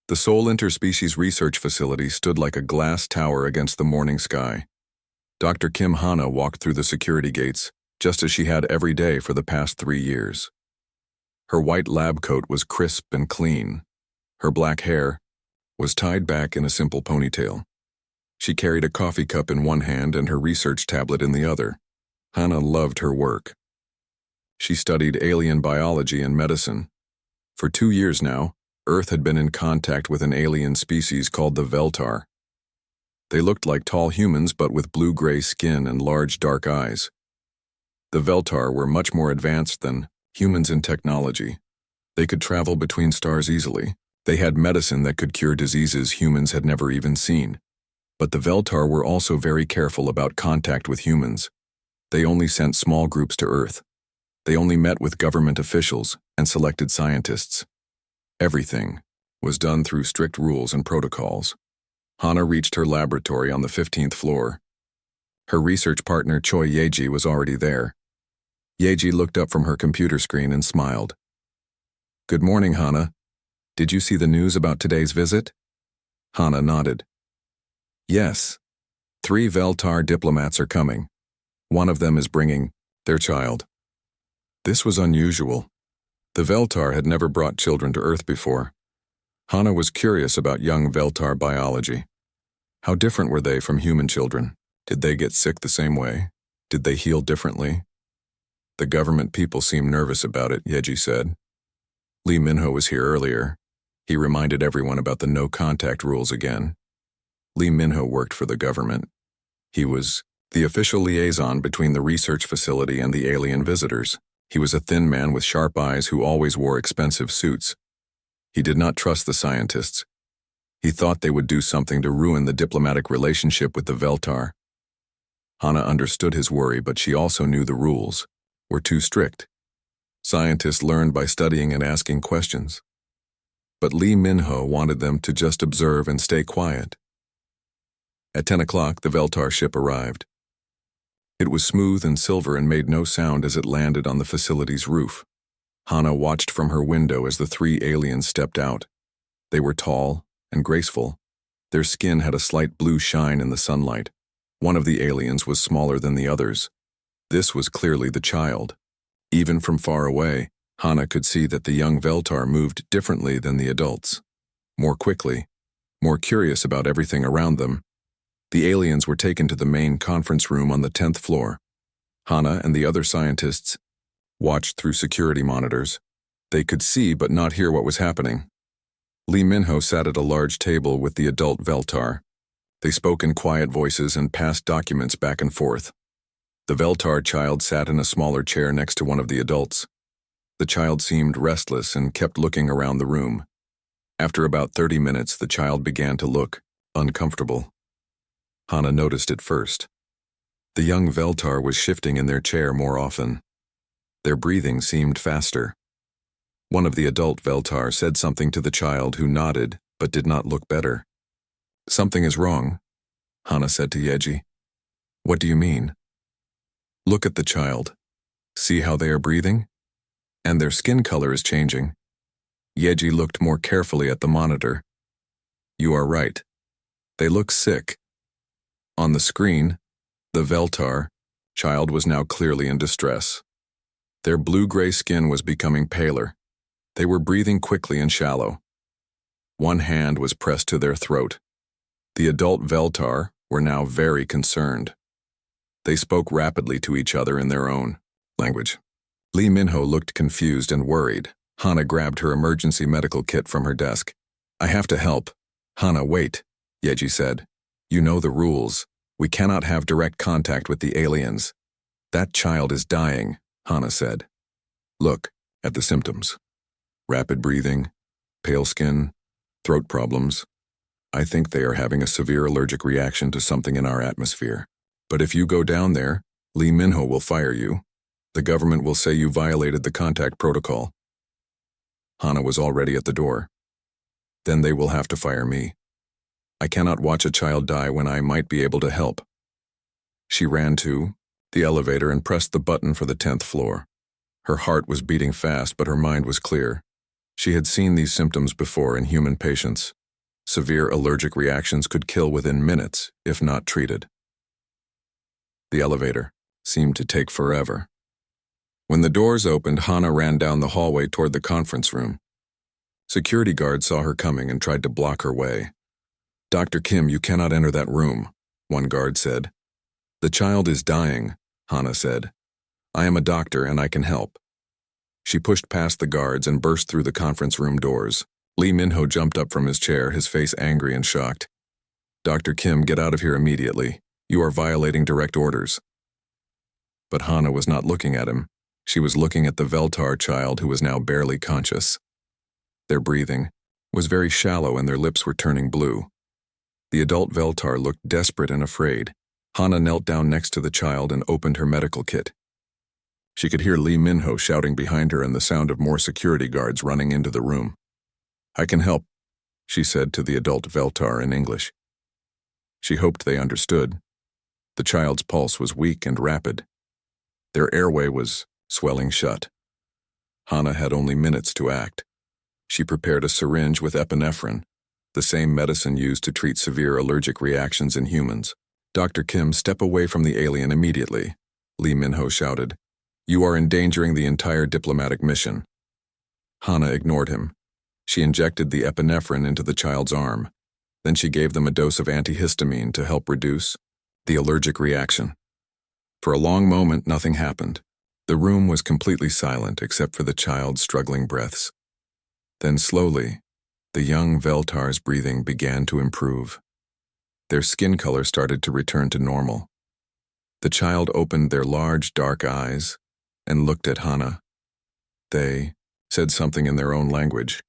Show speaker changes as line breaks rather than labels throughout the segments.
The Seoul Interspecies Research Facility stood like a glass tower against the morning sky. Dr. Kim Hana walked through the security gates, just as she had every day for the past 3 years. Her white lab coat was crisp and clean. Her black hair was tied back in a simple ponytail. She carried a coffee cup in one hand and her research tablet in the other. Hana loved her work. She studied alien biology and medicine. For 2 years now, Earth had been in contact with an alien species called the Veltar. They looked like tall humans but with blue-gray skin and large dark eyes. The Veltar were much more advanced than humans in technology. They could travel between stars easily. They had medicine that could cure diseases humans had never even seen. But the Veltar were also very careful about contact with humans. They only sent small groups to Earth. They only met with government officials and selected scientists. Everything was done through strict rules and protocols. Hana reached her laboratory on the 15th floor. Her research partner Choi Yeji was already there. Yeji looked up from her computer screen and smiled. "Good morning, Hana. Did you see the news about today's visit?" Hana nodded. "Yes. 3 Veltar diplomats are coming. One of them is bringing their child." This was unusual. The Veltar had never brought children to Earth before. Hana was curious about young Veltar biology. How different were they from human children? Did they get sick the same way? Did they heal differently? "The government people seem nervous about it," Yeji said. Lee Minho was here earlier. He reminded everyone about the no-contact rules again. Lee Minho worked for the government. He was the official liaison between the research facility and the alien visitors. He was a thin man with sharp eyes who always wore expensive suits. He did not trust the scientists. He thought they would do something to ruin the diplomatic relationship with the Veltar. Hana understood his worry, but she also knew the rules were too strict. Scientists learned by studying and asking questions. But Lee Minho wanted them to just observe and stay quiet. At 10 o'clock, the Veltar ship arrived. It was smooth and silver and made no sound as it landed on the facility's roof. Hana watched from her window as the 3 aliens stepped out. They were tall and graceful. Their skin had a slight blue shine in the sunlight. One of the aliens was smaller than the others. This was clearly the child. Even from far away, Hana could see that the young Veltar moved differently than the adults. More quickly, more curious about everything around them. The aliens were taken to the main conference room on the 10th floor. Hana and the other scientists watched through security monitors. They could see but not hear what was happening. Lee Minho sat at a large table with the adult Veltar. They spoke in quiet voices and passed documents back and forth. The Veltar child sat in a smaller chair next to one of the adults. The child seemed restless and kept looking around the room. After about 30 minutes, the child began to look uncomfortable. Hana noticed it first. The young Veltar was shifting in their chair more often. Their breathing seemed faster. One of the adult Veltar said something to the child, who nodded but did not look better. "Something is wrong," Hana said to Yeji. "What do you mean?" "Look at the child. See how they are breathing? And their skin color is changing." Yeji looked more carefully at the monitor. "You are right. They look sick." On the screen, the Veltar child was now clearly in distress. Their blue-gray skin was becoming paler. They were breathing quickly and shallow. One hand was pressed to their throat. The adult Veltar were now very concerned. They spoke rapidly to each other in their own language. Lee Minho looked confused and worried. Hana grabbed her emergency medical kit from her desk. "I have to help." "Hana, wait," Yeji said. "You know the rules. We cannot have direct contact with the aliens." "That child is dying," Hana said. "Look at the symptoms. Rapid breathing, pale skin, throat problems. I think they are having a severe allergic reaction to something in our atmosphere. But if you go down there, Lee Minho will fire you. The government will say you violated the contact protocol." Hana was already at the door. "Then they will have to fire me. I cannot watch a child die when I might be able to help." She ran to the elevator and pressed the button for the 10th floor. Her heart was beating fast, but her mind was clear. She had seen these symptoms before in human patients. Severe allergic reactions could kill within minutes, if not treated. The elevator seemed to take forever. When the doors opened, Hannah ran down the hallway toward the conference room. Security guards saw her coming and tried to block her way. "Dr. Kim, you cannot enter that room," one guard said. "The child is dying," Hannah said. "I am a doctor and I can help." She pushed past the guards and burst through the conference room doors. Lee Minho jumped up from his chair, his face angry and shocked. "Dr. Kim, get out of here immediately. You are violating direct orders." But Hannah was not looking at him. She was looking at the Veltar child who was now barely conscious. Their breathing was very shallow and their lips were turning blue. The adult Veltar looked desperate and afraid. Hannah knelt down next to the child and opened her medical kit. She could hear Lee Minho shouting behind her and the sound of more security guards running into the room. "I can help," she said to the adult Veltar in English. She hoped they understood. The child's pulse was weak and rapid. Their airway was swelling shut. Hannah had only minutes to act. She prepared a syringe with epinephrine, the same medicine used to treat severe allergic reactions in humans. "Dr. Kim, step away from the alien immediately," Lee Minho shouted. "You are endangering the entire diplomatic mission." Hannah ignored him. She injected the epinephrine into the child's arm. Then she gave them a dose of antihistamine to help reduce the allergic reaction. For a long moment, nothing happened. The room was completely silent except for the child's struggling breaths. Then slowly, the young Veltar's breathing began to improve. Their skin color started to return to normal. The child opened their large, dark eyes and looked at Hannah. They said something in their own language.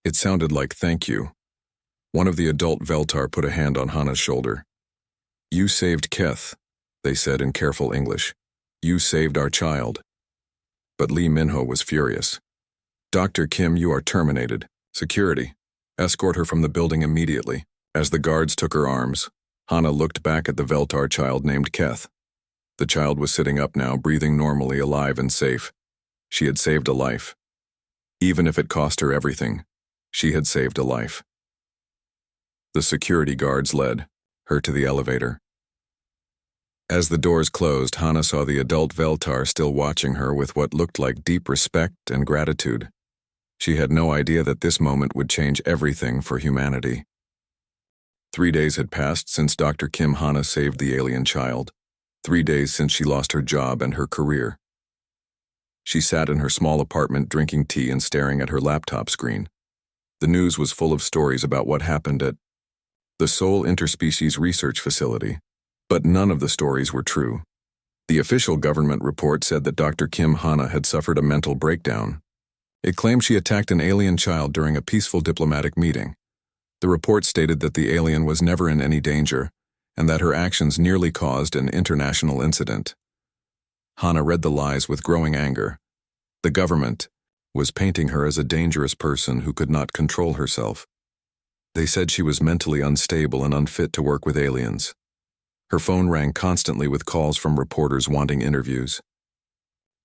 It sounded like "thank you." One of the adult Veltar put a hand on Hannah's shoulder. "You saved Keth," they said in careful English. "You saved our child." But Lee Minho was furious. "Dr. Kim, you are terminated. Security, escort her from the building immediately." As the guards took her arms, Hannah looked back at the Veltar child named Keth. The child was sitting up now, breathing normally, alive and safe. She had saved a life. Even if it cost her everything, she had saved a life. The security guards led her to the elevator. As the doors closed, Hannah saw the adult Veltar still watching her with what looked like deep respect and gratitude. She had no idea that this moment would change everything for humanity. 3 days had passed since Dr. Kim Hannah saved the alien child. 3 days since she lost her job and her career. She sat in her small apartment drinking tea and staring at her laptop screen. The news was full of stories about what happened at the Seoul Interspecies Research Facility, but none of the stories were true. The official government report said that Dr. Kim Hannah had suffered a mental breakdown. It claimed she attacked an alien child during a peaceful diplomatic meeting. The report stated that the alien was never in any danger and that her actions nearly caused an international incident. Hannah read the lies with growing anger. The government was painting her as a dangerous person who could not control herself. They said she was mentally unstable and unfit to work with aliens. Her phone rang constantly with calls from reporters wanting interviews.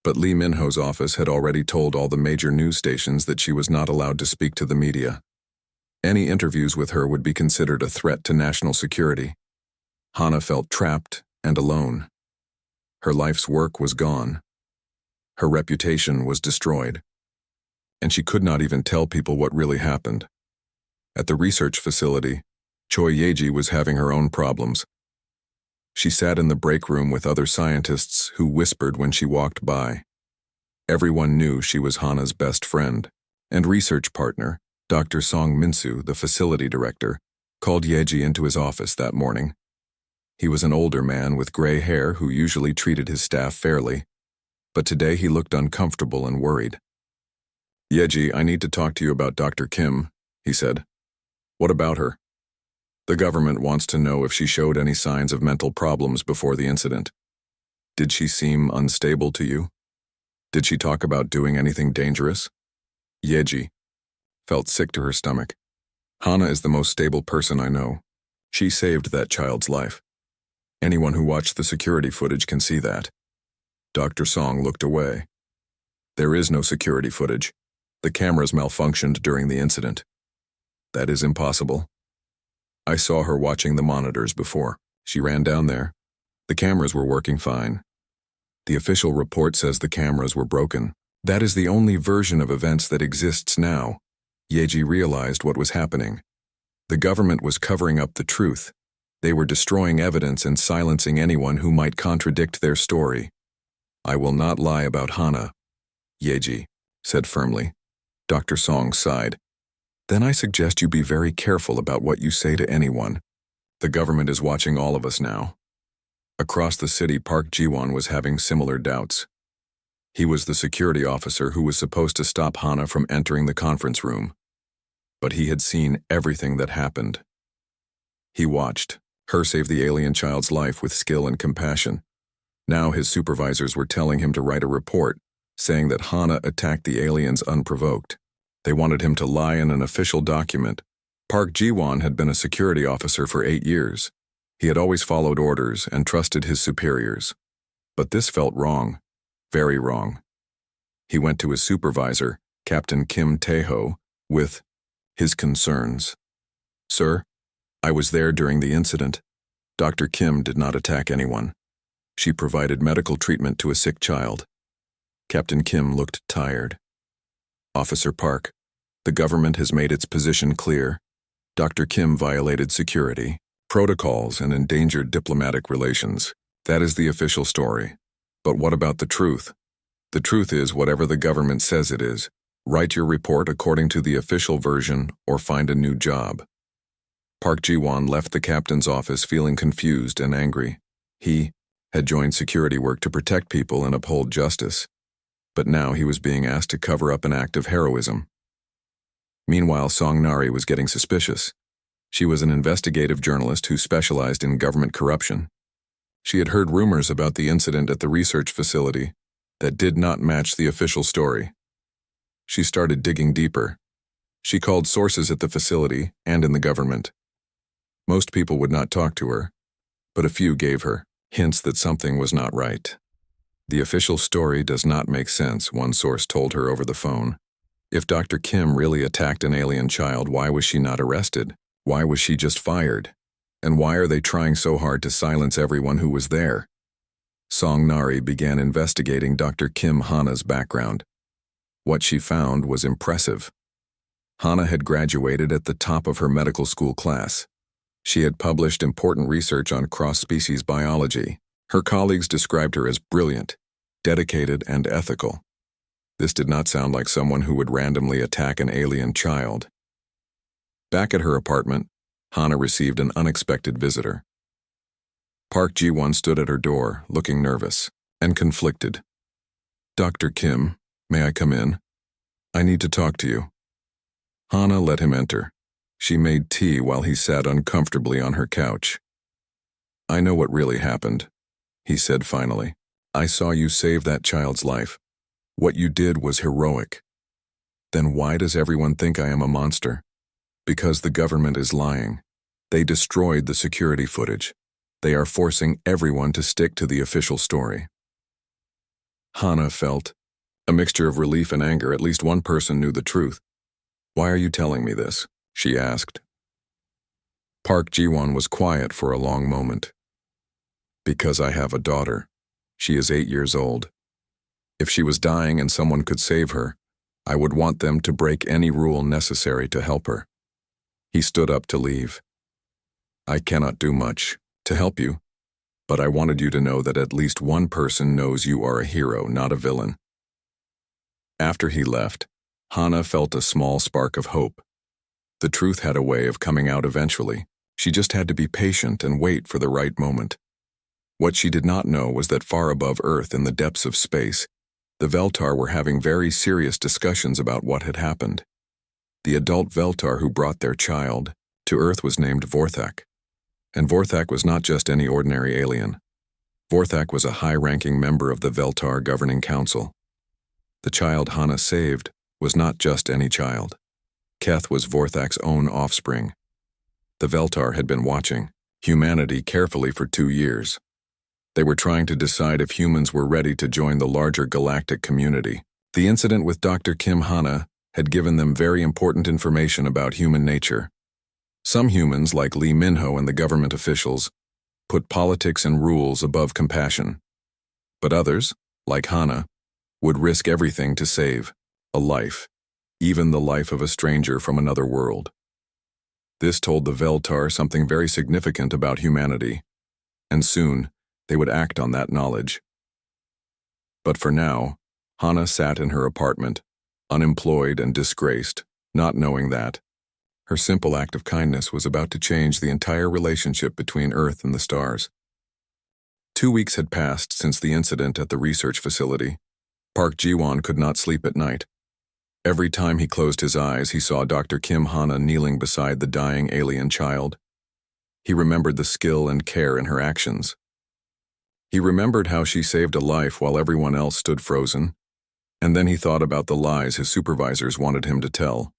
But Lee Minho's office had already told all the major news stations that she was not allowed to speak to the media. Any interviews with her would be considered a threat to national security. Hannah felt trapped and alone. Her life's work was gone. Her reputation was destroyed. And she could not even tell people what really happened. At the research facility, Choi Yeji was having her own problems. She sat in the break room with other scientists who whispered when she walked by. Everyone knew she was Hannah's best friend and research partner. Dr. Song Minsu, the facility director, called Yeji into his office that morning. He was an older man with gray hair who usually treated his staff fairly, but today he looked uncomfortable and worried. "Yeji, I need to talk to you about Dr. Kim," he said. "What about her?" "The government wants to know if she showed any signs of mental problems before the incident. Did she seem unstable to you? Did she talk about doing anything dangerous?" Yeji felt sick to her stomach. "Hannah is the most stable person I know. She saved that child's life. Anyone who watched the security footage can see that." Dr. Song looked away. "There is no security footage. The cameras malfunctioned during the incident. That is impossible. I saw her watching the monitors before. She ran down there. The cameras were working fine. The official report says the cameras were broken. That is the only version of events that exists now. Yeji realized what was happening. The government was covering up the truth. They were destroying evidence and silencing anyone who might contradict their story. I will not lie about Hana, Yeji said firmly. Dr. Song sighed. Then I suggest you be very careful about what you say to anyone. The government is watching all of us now. Across the city, Park Ji-won was having similar doubts. He was the security officer who was supposed to stop Hana from entering the conference room. But he had seen everything that happened. He watched her save the alien child's life with skill and compassion. Now his supervisors were telling him to write a report, saying that Hana attacked the aliens unprovoked. They wanted him to lie in an official document. Park Ji-won had been a security officer for 8 years. He had always followed orders and trusted his superiors. But this felt wrong, very wrong. He went to his supervisor, Captain Kim Tae-ho, with his concerns. Sir, I was there during the incident. Dr. Kim did not attack anyone. She provided medical treatment to a sick child. Captain Kim looked tired. Officer Park, the government has made its position clear. Dr. Kim violated security, protocols, and endangered diplomatic relations. That is the official story. But what about the truth? The truth is whatever the government says it is. Write your report according to the official version or find a new job. Park Ji-won left the captain's office feeling confused and angry. He had joined security work to protect people and uphold justice. But now he was being asked to cover up an act of heroism. Meanwhile, Song Nari was getting suspicious. She was an investigative journalist who specialized in government corruption. She had heard rumors about the incident at the research facility that did not match the official story. She started digging deeper. She called sources at the facility and in the government. Most people would not talk to her, but a few gave her hints that something was not right. The official story does not make sense, one source told her over the phone. If Dr. Kim really attacked an alien child, why was she not arrested? Why was she just fired? And why are they trying so hard to silence everyone who was there? Song Nari began investigating Dr. Kim Hana's background. What she found was impressive. Hana had graduated at the top of her medical school class. She had published important research on cross-species biology. Her colleagues described her as brilliant, dedicated, and ethical. This did not sound like someone who would randomly attack an alien child. Back at her apartment, Hana received an unexpected visitor. Park Ji-won stood at her door, looking nervous and conflicted. Dr. Kim, may I come in? I need to talk to you. Hana let him enter. She made tea while he sat uncomfortably on her couch. I know what really happened, he said finally. I saw you save that child's life. What you did was heroic. Then why does everyone think I am a monster? Because the government is lying. They destroyed the security footage. They are forcing everyone to stick to the official story. Hana felt a mixture of relief and anger. At least one person knew the truth. Why are you telling me this? She asked. Park Ji-won was quiet for a long moment. Because I have a daughter. She is 8 years old. If she was dying and someone could save her, I would want them to break any rule necessary to help her. He stood up to leave. I cannot do much to help you, but I wanted you to know that at least one person knows you are a hero, not a villain. After he left, Hana felt a small spark of hope. The truth had a way of coming out eventually. She just had to be patient and wait for the right moment. What she did not know was that far above Earth in the depths of space, the Veltar were having very serious discussions about what had happened. The adult Veltar who brought their child to Earth was named Vorthak. And Vorthak was not just any ordinary alien. Vorthak was a high-ranking member of the Veltar Governing Council. The child Hana saved was not just any child. Keth was Vorthak's own offspring. The Veltar had been watching humanity carefully for 2 years. They were trying to decide if humans were ready to join the larger galactic community. The incident with Dr. Kim Hana had given them very important information about human nature. Some humans, like Lee Minho and the government officials, put politics and rules above compassion. But others, like Hana, would risk everything to save a life, even the life of a stranger from another world. This told the Veltar something very significant about humanity, and soon they would act on that knowledge. But for now, Hana sat in her apartment, unemployed and disgraced, not knowing that her simple act of kindness was about to change the entire relationship between Earth and the stars. 2 weeks had passed since the incident at the research facility. Park Ji-won could not sleep at night. Every time he closed his eyes, he saw Dr. Kim Hana kneeling beside the dying alien child. He remembered the skill and care in her actions. He remembered how she saved a life while everyone else stood frozen, and then he thought about the lies his supervisors wanted him to tell.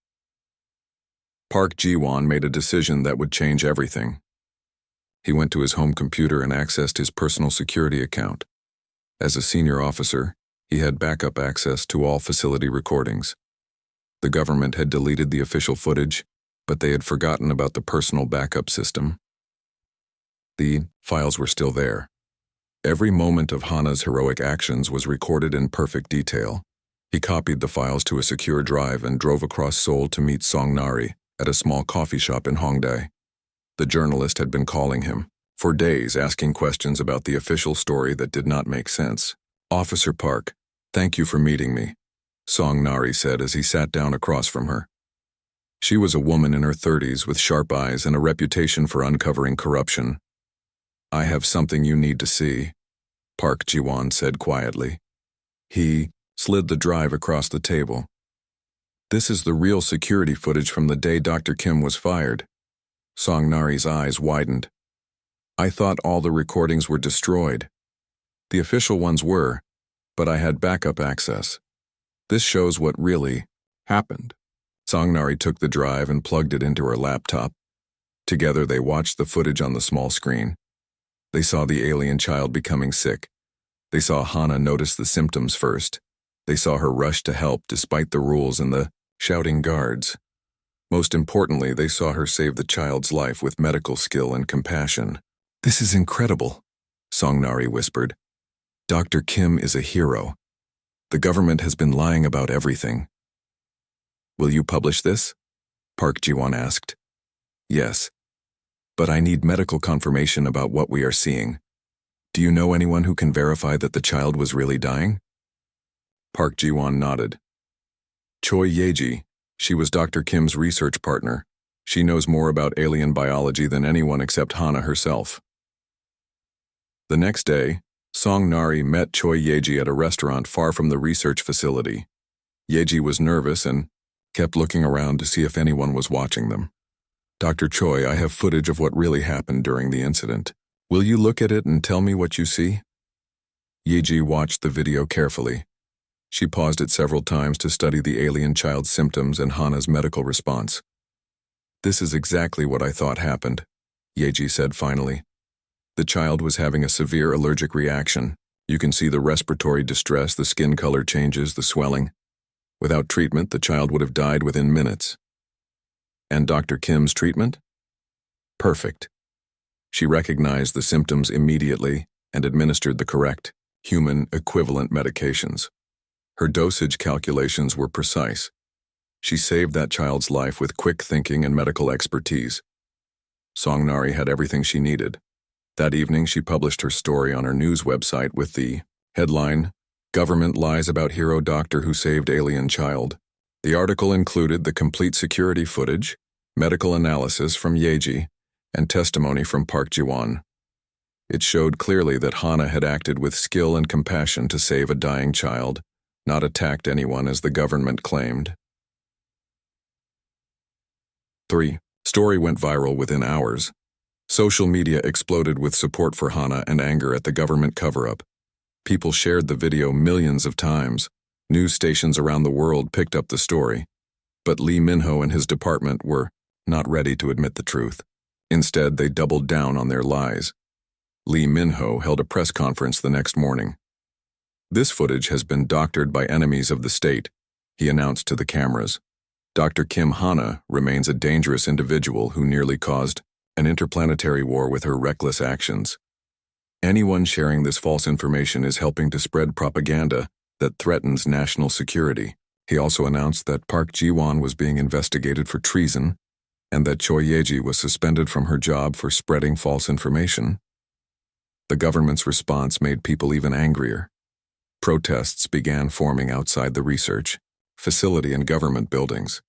Park Ji-won made a decision that would change everything. He went to his home computer and accessed his personal security account. As a senior officer, he had backup access to all facility recordings. The government had deleted the official footage, but they had forgotten about the personal backup system. The files were still there. Every moment of Hana's heroic actions was recorded in perfect detail. He copied the files to a secure drive and drove across Seoul to meet Song Nari at a small coffee shop in Hongdae. The journalist had been calling him for days, asking questions about the official story that did not make sense. "Officer Park, thank you for meeting me," Song Nari said as he sat down across from her. She was a woman in her 30s with sharp eyes and a reputation for uncovering corruption. "I have something you need to see," Park Ji-won said quietly. He slid the drive across the table. "This is the real security footage from the day Dr. Kim was fired." Song Nari's eyes widened. "I thought all the recordings were destroyed. The official ones were, but I had backup access. This shows what really happened." Song Nari took the drive and plugged it into her laptop. Together they watched the footage on the small screen. They saw the alien child becoming sick. They saw Hana notice the symptoms first. They saw her rush to help despite the rules and the shouting guards. Most importantly, they saw her save the child's life with medical skill and compassion. "This is incredible," Song Nari whispered. "Dr. Kim is a hero. The government has been lying about everything." "Will you publish this?" Park Ji-won asked. "Yes. But I need medical confirmation about what we are seeing. Do you know anyone who can verify that the child was really dying?" Park Ji-won nodded. "Choi Yeji. She was Dr. Kim's research partner. She knows more about alien biology than anyone except Hana herself." The next day, Song Nari met Choi Yeji at a restaurant far from the research facility. Yeji was nervous and kept looking around to see if anyone was watching them. "Dr. Choi, I have footage of what really happened during the incident. Will you look at it and tell me what you see?" Yeji watched the video carefully. She paused it several times to study the alien child's symptoms and Hana's medical response. "This is exactly what I thought happened," Yeji said finally. "The child was having a severe allergic reaction. You can see the respiratory distress, the skin color changes, the swelling. Without treatment, the child would have died within minutes." "And Dr. Kim's treatment?" "Perfect. She recognized the symptoms immediately and administered the correct, human equivalent medications. Her dosage calculations were precise. She saved that child's life with quick thinking and medical expertise." Song Nari had everything she needed. That evening, she published her story on her news website with the headline, "Government Lies About Hero Doctor Who Saved Alien Child." The article included the complete security footage, medical analysis from Yeji, and testimony from Park Ji-won. It showed clearly that Hana had acted with skill and compassion to save a dying child, not attacked anyone as the government claimed. 3. Story went viral within hours. Social media exploded with support for Hana and anger at the government cover-up. People shared the video millions of times. News stations around the world picked up the story. But Lee Minho and his department were not ready to admit the truth. Instead, they doubled down on their lies. Lee Minho held a press conference the next morning. "This footage has been doctored by enemies of the state. He announced to the cameras. Dr. Kim Hana remains a dangerous individual who nearly caused an interplanetary war with her reckless actions. Anyone sharing this false information is helping to spread propaganda that threatens national security. He also announced that Park Ji-won was being investigated for treason and that Choi Ye-ji was suspended from her job for spreading false information. The government's response made people even angrier. Protests began forming outside the research facility and government buildings.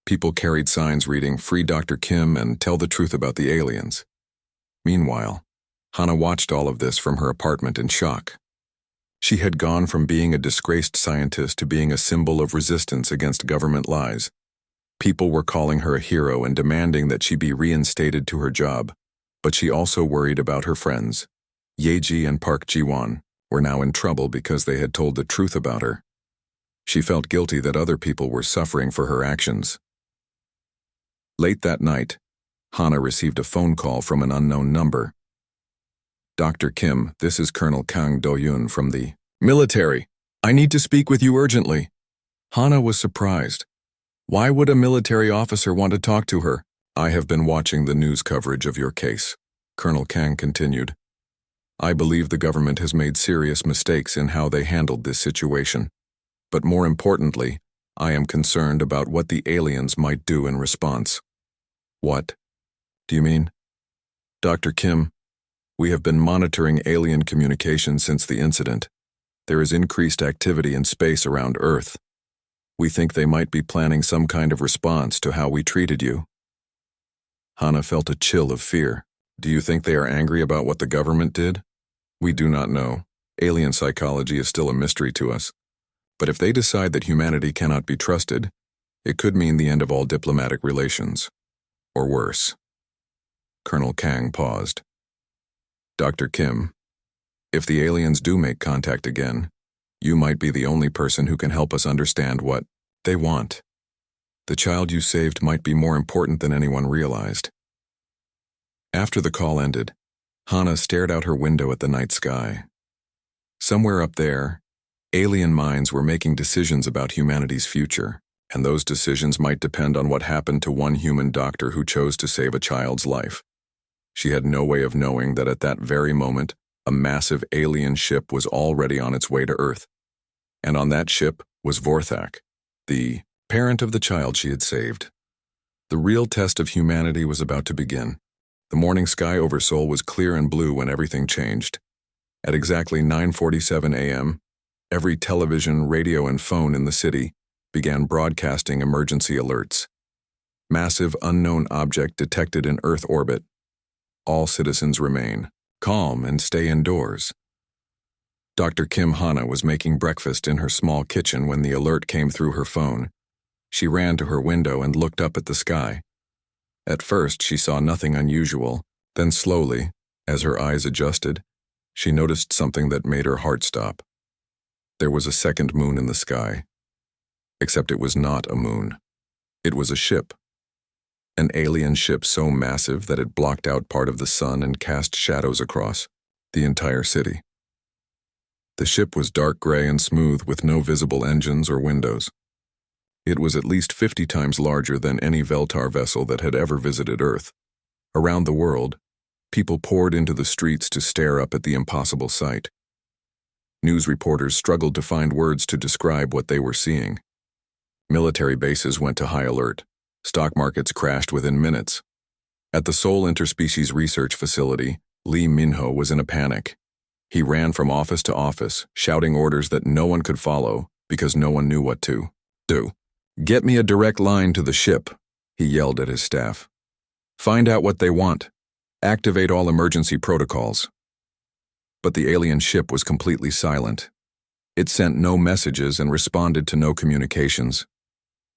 People carried signs reading, "Free Dr. Kim and tell the truth about the aliens." Meanwhile, Hana watched all of this from her apartment in shock. She had gone from being a disgraced scientist to being a symbol of resistance against government lies. People were calling her a hero and demanding that she be reinstated to her job, but she also worried about her friends. Ye-ji and Park Ji-won were now in trouble because they had told the truth about her. She felt guilty that other people were suffering for her actions. Late that night, Hana received a phone call from an unknown number. "Dr. Kim, this is Colonel Kang Do-yoon from the military. I need to speak with you urgently." Hana was surprised. Why would a military officer want to talk to her? "I have been watching the news coverage of your case," Colonel Kang continued. "I believe the government has made serious mistakes in how they handled this situation. But more importantly, I am concerned about what the aliens might do in response." "What do you mean?" "Dr. Kim, we have been monitoring alien communication since the incident. There is increased activity in space around Earth. We think they might be planning some kind of response to how we treated you." Hana felt a chill of fear. "Do you think they are angry about what the government did?" "We do not know. Alien psychology is still a mystery to us. But if they decide that humanity cannot be trusted, it could mean the end of all diplomatic relations. Or worse." Colonel Kang paused. "Dr. Kim, if the aliens do make contact again, you might be the only person who can help us understand what they want. The child you saved might be more important than anyone realized." After the call ended, Hana stared out her window at the night sky. Somewhere up there, alien minds were making decisions about humanity's future, and those decisions might depend on what happened to one human doctor who chose to save a child's life. She had no way of knowing that at that very moment, a massive alien ship was already on its way to Earth. And on that ship was Vorthak, the parent of the child she had saved. The real test of humanity was about to begin. The morning sky over Seoul was clear and blue when everything changed. At exactly 9:47 a.m., every television, radio, and phone in the city began broadcasting emergency alerts. "Massive unknown object detected in Earth orbit. All citizens remain calm and stay indoors." Dr. Kim Hana was making breakfast in her small kitchen when the alert came through her phone. She ran to her window and looked up at the sky. At first, she saw nothing unusual. Then slowly, as her eyes adjusted, she noticed something that made her heart stop. There was a second moon in the sky. Except it was not a moon. It was a ship. An alien ship so massive that it blocked out part of the sun and cast shadows across the entire city. The ship was dark gray and smooth with no visible engines or windows. It was at least 50 times larger than any Veltar vessel that had ever visited Earth. Around the world, people poured into the streets to stare up at the impossible sight. News reporters struggled to find words to describe what they were seeing. Military bases went to high alert. Stock markets crashed within minutes. At the Seoul Interspecies Research Facility, Lee Min-ho was in a panic. He ran from office to office, shouting orders that no one could follow because no one knew what to do. "Get me a direct line to the ship," he yelled at his staff. "Find out what they want. Activate all emergency protocols." But the alien ship was completely silent. It sent no messages and responded to no communications.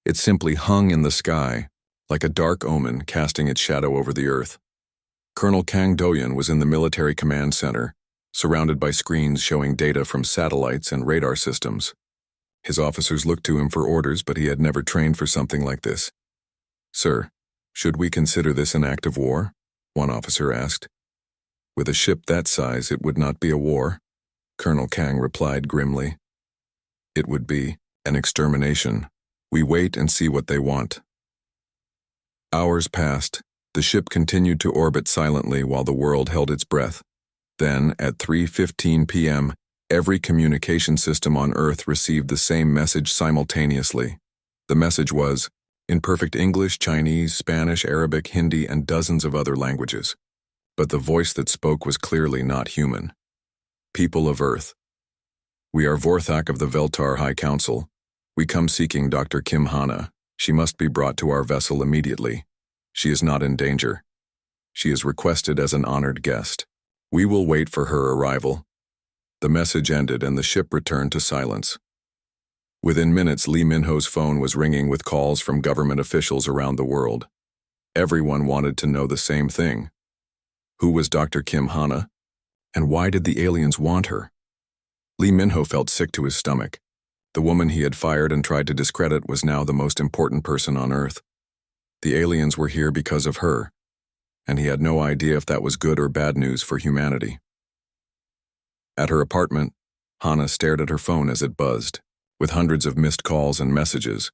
It simply hung in the sky, like a dark omen casting its shadow over the Earth. Colonel Kang Do-yoon was in the military command center, surrounded by screens showing data from satellites and radar systems. His officers looked to him for orders, but he had never trained for something like this. "Sir, should we consider this an act of war?" one officer asked. "With a ship that size, it would not be a war," Colonel Kang replied grimly. "It would be An extermination. We wait and see what they want. Hours passed. The ship continued to orbit silently while the world held its breath. Then, at 3:15 p.m., every communication system on Earth received the same message simultaneously. The message was, in perfect English, Chinese, Spanish, Arabic, Hindi, and dozens of other languages. But the voice that spoke was clearly not human. People of Earth. We are Vorthak of the Veltar High Council. We come seeking Dr. Kim Hana. She must be brought to our vessel immediately. She is not in danger. She is requested as an honored guest. We will wait for her arrival. The message ended and the ship returned to silence. Within minutes, Lee Minho's phone was ringing with calls from government officials around the world. Everyone wanted to know the same thing. Who was Dr. Kim Hana? And why did the aliens want her? Lee Minho felt sick to his stomach. The woman he had fired and tried to discredit was now the most important person on Earth. The aliens were here because of her, and he had no idea if that was good or bad news for humanity. At her apartment, Hana stared at her phone as it buzzed, with hundreds of missed calls and messages.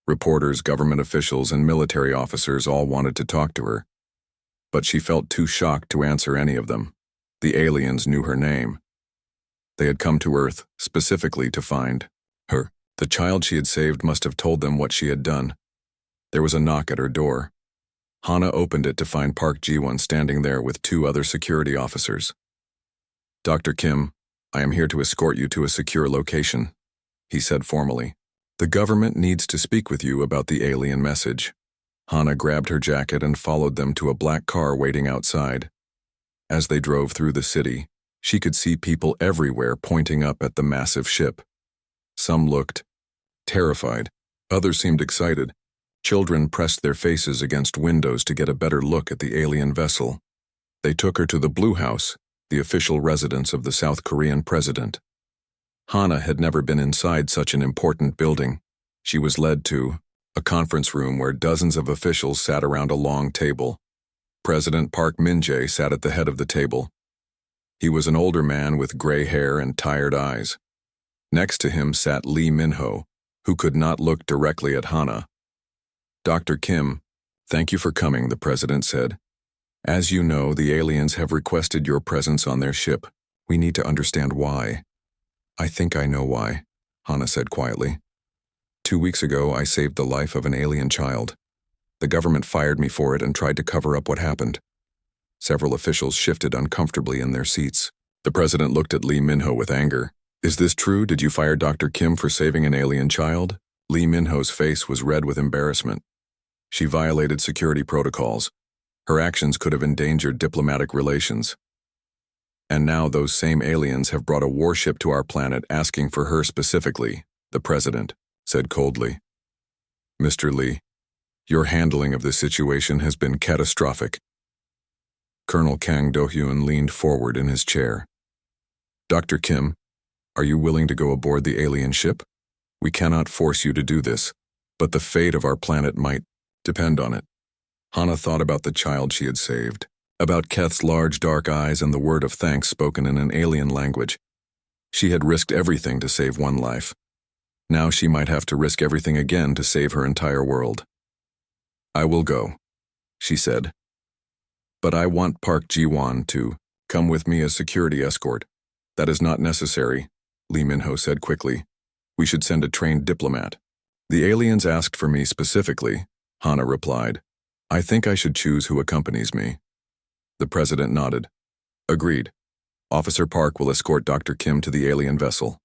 Reporters, government officials, and military officers all wanted to talk to her, but she felt too shocked to answer any of them. The aliens knew her name. They had come to Earth specifically to find her. The child she had saved must have told them what she had done. There was a knock at her door. Hana opened it to find Park Ji-won standing there with two other security officers. Dr. Kim, I am here to escort you to a secure location, he said formally. The government needs to speak with you about the alien message. Hana grabbed her jacket and followed them to a black car waiting outside. As they drove through the city, she could see people everywhere pointing up at the massive ship. Some looked terrified, others seemed excited. Children pressed their faces against windows to get a better look at the alien vessel. They took her to the Blue House, the official residence of the South Korean president. Hana had never been inside such an important building. She was led to a conference room where dozens of officials sat around a long table. President Park Min-jae sat at the head of the table. He was an older man with gray hair and tired eyes. Next to him sat Lee Minho, who could not look directly at Hana. Dr. Kim, thank you for coming, the president said. As you know, the aliens have requested your presence on their ship. We need to understand why. I think I know why, Hana said quietly. 2 weeks ago, I saved the life of an alien child. The government fired me for it and tried to cover up what happened. Several officials shifted uncomfortably in their seats. The president looked at Lee Minho with anger. Is this true? Did you fire Dr. Kim for saving an alien child? Lee Minho's face was red with embarrassment. She violated security protocols. Her actions could have endangered diplomatic relations. And now those same aliens have brought a warship to our planet asking for her specifically, the president said coldly. Mr. Lee, your handling of this situation has been catastrophic. Colonel Kang Do-hyun leaned forward in his chair. Dr. Kim, are you willing to go aboard the alien ship? We cannot force you to do this, but the fate of our planet might depend on it. Hana thought about the child she had saved, about Keth's large dark eyes and the word of thanks spoken in an alien language. She had risked everything to save one life. Now she might have to risk everything again to save her entire world. I will go, she said. But I want Park Ji-won to come with me as security escort. That is not necessary, Lee Minho said quickly. We should send a trained diplomat. The aliens asked for me specifically, Hana replied. I think I should choose who accompanies me. The president nodded. Agreed. Officer Park will escort Dr. Kim to the alien vessel.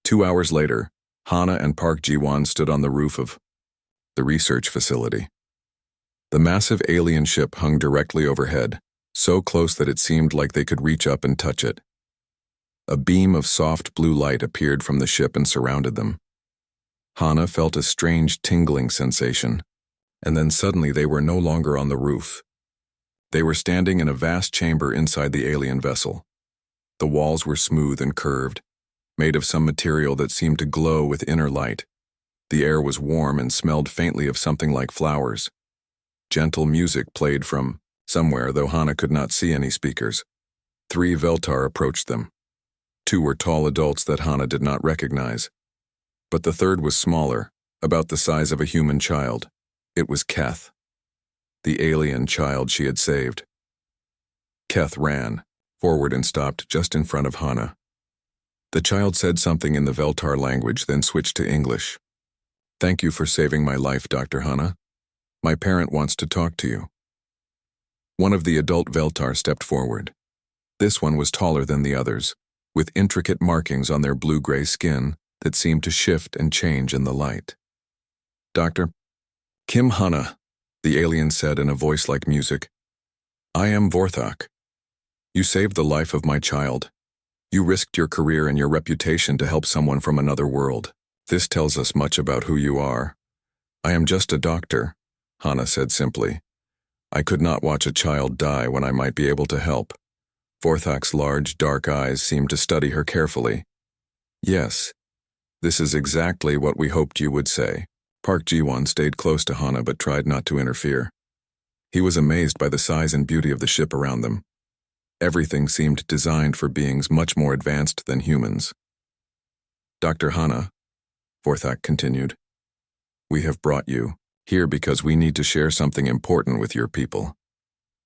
2 hours later, Hana and Park Ji-won stood on the roof of the research facility. The massive alien ship hung directly overhead, so close that it seemed like they could reach up and touch it. A beam of soft blue light appeared from the ship and surrounded them. Hana felt a strange tingling sensation, and then suddenly they were no longer on the roof. They were standing in a vast chamber inside the alien vessel. The walls were smooth and curved, made of some material that seemed to glow with inner light. The air was warm and smelled faintly of something like flowers. Gentle music played from somewhere, though Hana could not see any speakers. 3 Veltar approached them. 2 were tall adults that Hana did not recognize. But the third was smaller, about the size of a human child. It was Keth, the alien child she had saved. Keth ran forward and stopped just in front of Hana. The child said something in the Veltar language, then switched to English. "Thank you for saving my life, Dr. Hana. My parent wants to talk to you." One of the adult Veltar stepped forward. This one was taller than the others, with intricate markings on their blue-gray skin that seemed to shift and change in the light. "Dr. Kim Hana," the alien said in a voice like music. "I am Vorthak. You saved the life of my child. You risked your career and your reputation to help someone from another world. This tells us much about who you are." "I am just a doctor," Hana said simply. "I could not watch a child die when I might be able to help." Vorthak's large, dark eyes seemed to study her carefully. "Yes, this is exactly what we hoped you would say." Park Ji-won stayed close to Hana but tried not to interfere. He was amazed by the size and beauty of the ship around them. Everything seemed designed for beings much more advanced than humans. "Dr. Hana," Vorthak continued, "we have brought you here because we need to share something important with your people.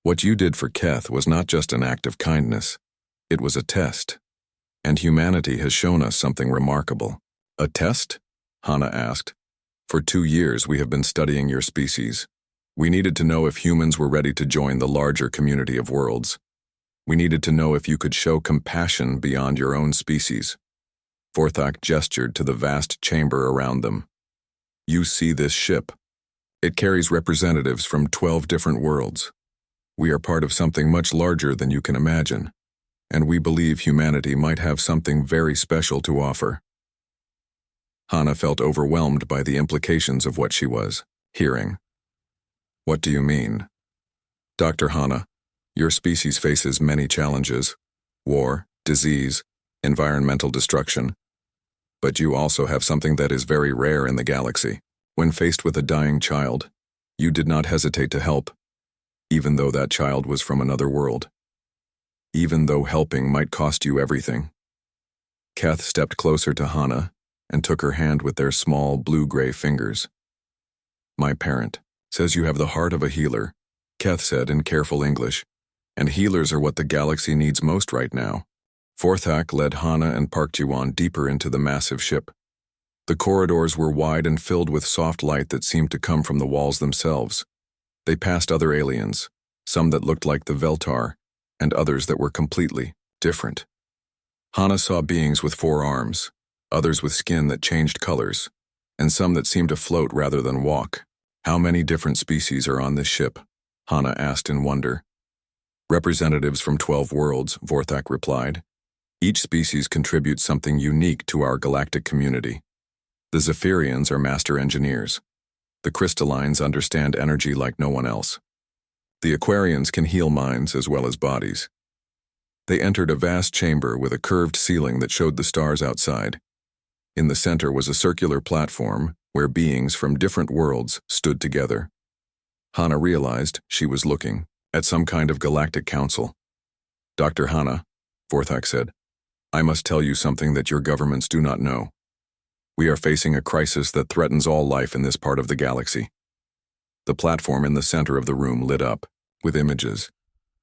What you did for Keth was not just an act of kindness. It was a test. And humanity has shown us something remarkable." "A test?" Hana asked. "For 2 years we have been studying your species. We needed to know if humans were ready to join the larger community of worlds. We needed to know if you could show compassion beyond your own species." Vorthak gestured to the vast chamber around them. "You see this ship. It carries representatives from 12 different worlds. We are part of something much larger than you can imagine, and we believe humanity might have something very special to offer." Hana felt overwhelmed by the implications of what she was hearing. "What do you mean?" "Dr. Hana, your species faces many challenges: war, disease, environmental destruction. But you also have something that is very rare in the galaxy. When faced with a dying child, you did not hesitate to help, even though that child was from another world. Even though helping might cost you everything." Keth stepped closer to Hana and took her hand with their small blue-gray fingers. "My parent says you have the heart of a healer," Keth said in careful English, "and healers are what the galaxy needs most right now." Vorthak led Hana and Park Ji-won deeper into the massive ship. The corridors were wide and filled with soft light that seemed to come from the walls themselves. They passed other aliens, some that looked like the Veltar, and others that were completely different. Hana saw beings with 4 arms, others with skin that changed colors, and some that seemed to float rather than walk. "How many different species are on this ship?" Hana asked in wonder. "Representatives from 12 worlds," Vorthak replied. "Each species contributes something unique to our galactic community. The Zephyrians are master engineers. The crystallines understand energy like no one else. The Aquarians can heal minds as well as bodies." They entered a vast chamber with a curved ceiling that showed the stars outside. In the center was a circular platform where beings from different worlds stood together. Hana realized she was looking at some kind of galactic council. "Dr. Hana," Vorthak said, "I must tell you something that your governments do not know. We are facing a crisis that threatens all life in this part of the galaxy." The platform in the center of the room lit up with images.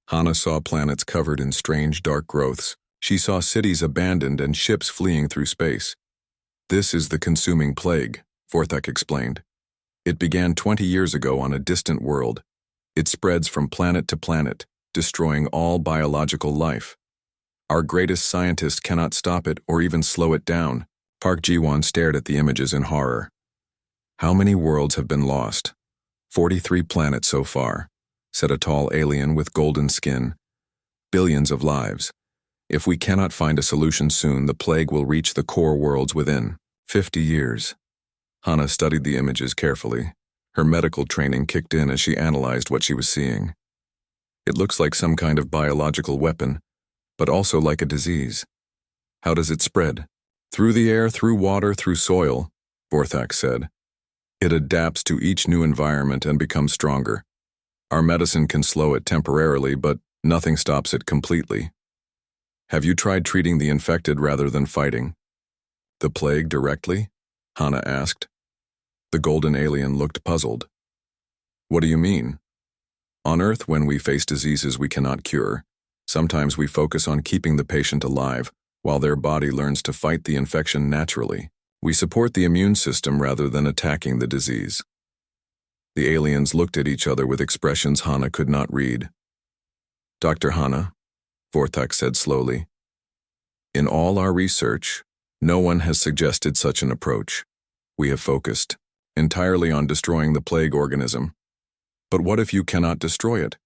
Hana saw planets covered in strange dark growths. She saw cities abandoned and ships fleeing through space. "This is the consuming plague," Vorthak explained. "It began 20 years ago on a distant world. It spreads from planet to planet, destroying all biological life. Our greatest scientists cannot stop it or even slow it down." Park Ji-won stared at the images in horror. "How many worlds have been lost?" 43 planets so far," said a tall alien with golden skin. "Billions of lives. If we cannot find a solution soon, the plague will reach the core worlds within 50 years. Hana studied the images carefully. Her medical training kicked in as she analyzed what she was seeing. "It looks like some kind of biological weapon, but also like a disease. How does it spread?" "Through the air, through water, through soil," Vorthak said. "It adapts to each new environment and becomes stronger. Our medicine can slow it temporarily, but nothing stops it completely." "Have you tried treating the infected rather than fighting the plague directly?" Hana asked. The golden alien looked puzzled. What do you mean? On Earth, when we face diseases we cannot cure, sometimes we focus on keeping the patient alive while their body learns to fight the infection naturally. We support the immune system rather than attacking the disease. The aliens looked at each other with expressions Hana could not read. Dr. Hana, Vorthak said slowly, in all our research, no one has suggested such an approach. We have focused entirely on destroying the plague organism. But what if you cannot destroy it?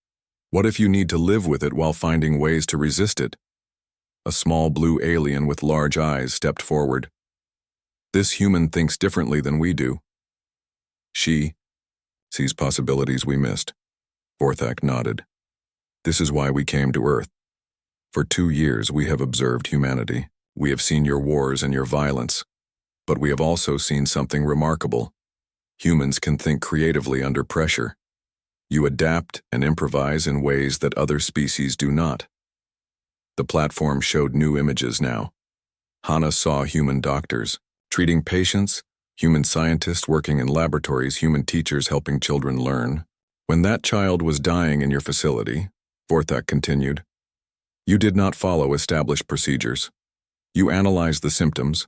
What if you need to live with it while finding ways to resist it? A small blue alien with large eyes stepped forward. This human thinks differently than we do. She sees possibilities we missed. Vorthak nodded. This is why we came to Earth. For 2 years we have observed humanity. We have seen your wars and your violence. But we have also seen something remarkable. Humans can think creatively under pressure. You adapt and improvise in ways that other species do not. The platform showed new images now. Hana saw human doctors treating patients, human scientists working in laboratories, human teachers helping children learn. When that child was dying in your facility, Vorthak continued, you did not follow established procedures. You analyzed the symptoms,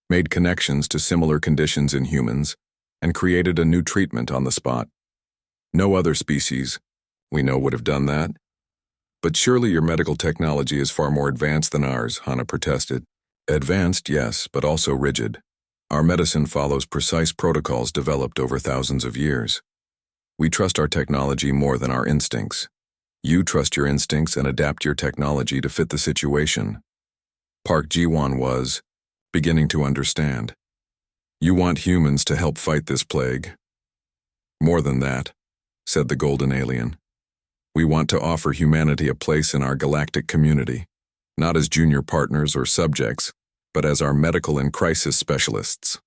made connections to similar conditions in humans, and created a new treatment on the spot. No other species, we know, would have done that. But surely your medical technology is far more advanced than ours, Hana protested. Advanced, yes, but also rigid. Our medicine follows precise protocols developed over thousands of years. We trust our technology more than our instincts. You trust your instincts and adapt your technology to fit the situation. Park Ji-won was beginning to understand. You want humans to help fight this plague. More than that, said the golden alien. We want to offer humanity a place in our galactic community, not as junior partners or subjects, but as our medical and crisis specialists.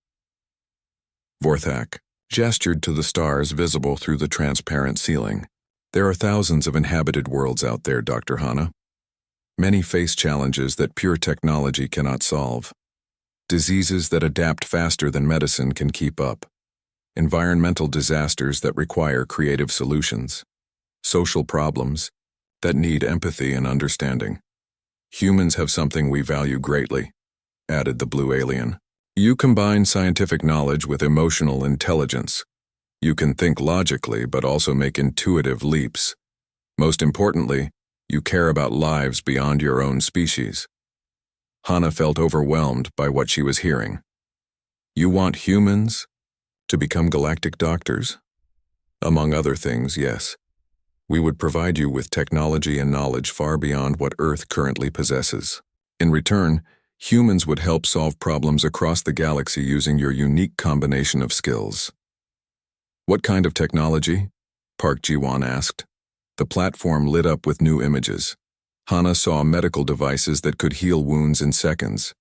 Vorthak gestured to the stars visible through the transparent ceiling. There are thousands of inhabited worlds out there, Dr. Hana. Many face challenges that pure technology cannot solve. Diseases that adapt faster than medicine can keep up. Environmental disasters that require creative solutions. Social problems that need empathy and understanding. Humans have something we value greatly, added the blue alien. You combine scientific knowledge with emotional intelligence. You can think logically but also make intuitive leaps. Most importantly, you care about lives beyond your own species. Hana felt overwhelmed by what she was hearing. You want humans to become galactic doctors? Among other things, yes. We would provide you with technology and knowledge far beyond what Earth currently possesses. In return, humans would help solve problems across the galaxy using your unique combination of skills. What kind of technology? Park Ji-won asked. The platform lit up with new images. Hana saw medical devices that could heal wounds in seconds.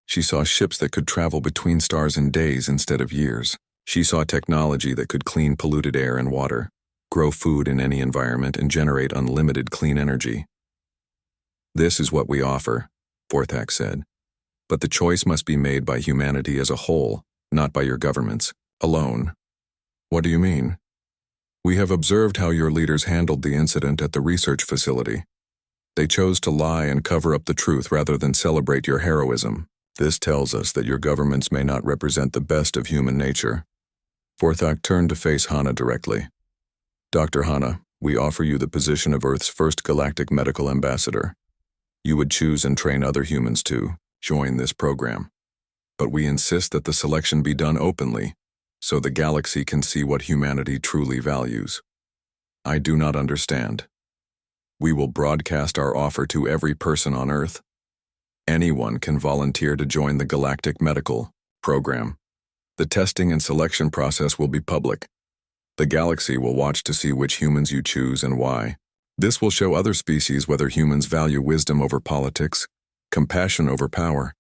She saw ships that could travel between stars in days instead of years. She saw technology that could clean polluted air and water, grow food in any environment, and generate unlimited clean energy. This is what we offer, Vorthak said. But the choice must be made by humanity as a whole, not by your governments, alone. What do you mean? We have observed how your leaders handled the incident at the research facility. They chose to lie and cover up the truth rather than celebrate your heroism. This tells us that your governments may not represent the best of human nature. Vorthak turned to face Hana directly. Dr. Hana, we offer you the position of Earth's first galactic medical ambassador. You would choose and train other humans to join this program. But we insist that the selection be done openly, so the galaxy can see what humanity truly values. I do not understand. We will broadcast our offer to every person on Earth. Anyone can volunteer to join the Galactic Medical Program. The testing and selection process will be public. The galaxy will watch to see which humans you choose and why. This will show other species whether humans value wisdom over politics, compassion over power,